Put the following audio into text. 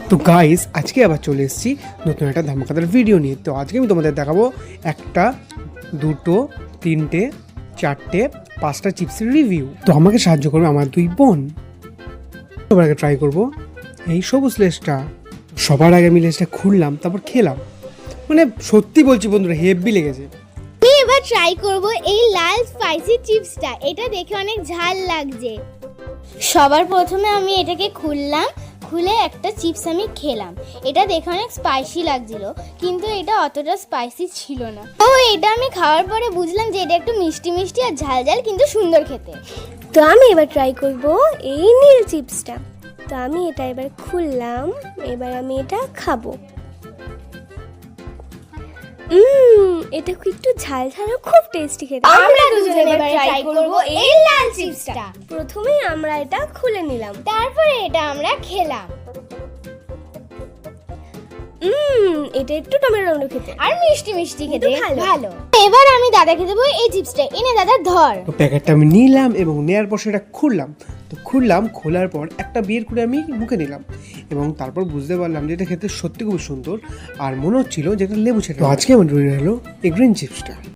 তো গাইস আজকে আবার চলে এসেছি নতুন একটা ধামাকাদার ভিডিও নিয়ে। তো আজকে আমি তোমাদের দেখাবো একটা, দুটো, তিনটে, চারটে, পাঁচটা চিপসের রিভিউ। তো আমাকে সাহায্য করবে আমার দুই বোন। সবার আগে ট্রাই করবো এই সবুজ লেসটা। সবার আগে আমি লেসটা খুললাম, তারপর খেলাম। মানে সত্যি বলছি বন্ধুরা, হেভি লেগেছে। আমি এবার ট্রাই করব এই লাল স্পাইসি চিপসটা। এটা দেখে অনেক ঝাল লাগছে। সবার প্রথমে আমি এটাকে খুলে একটা চিপস আমি খেলাম। এটা দেখে অনেক স্পাইসি লাগছিল, কিন্তু এটা অতটা স্পাইসি ছিল না। তো এটা আমি খাওয়ার পরে বুঝলাম যে এটা একটু মিষ্টি মিষ্টি আর ঝাল ঝাল, কিন্তু সুন্দর খেতে। তো আমি এবার ট্রাই করব এই নীল চিপসটা। তো আমি এটা এবার খুললাম, এবার আমি এটা খাবো। এটা একটু ঝাল ঝাল, খুব টেস্টি খেতে। আমরা দুজনে এবার ট্রাই করব এই লাল চিপসটা। প্রথমেই আমরা এটা খুলে নিলাম, তারপরে এটা আমরা খেলাম। এটা একটু টমেটো খেতে আর মিষ্টি মিষ্টি খেতে ভালো। ভালো। এবার আমি দাদাকে দেবো এই চিপসটা। এনে দাদা ধর। তো প্যাকেটটা আমি নিলাম এবং নেওয়ার পর সেটা খুললাম। তো খোলার পর একটা বের করে আমি মুখে নিলাম এবং তারপর বুঝতে পারলাম যে এটা খেতে সত্যি খুব সুন্দর আর মনে হচ্ছিল যে এটা লেবু ছেড়ে। তো আজকে আমার হলো এই গ্রিন চিপসটা।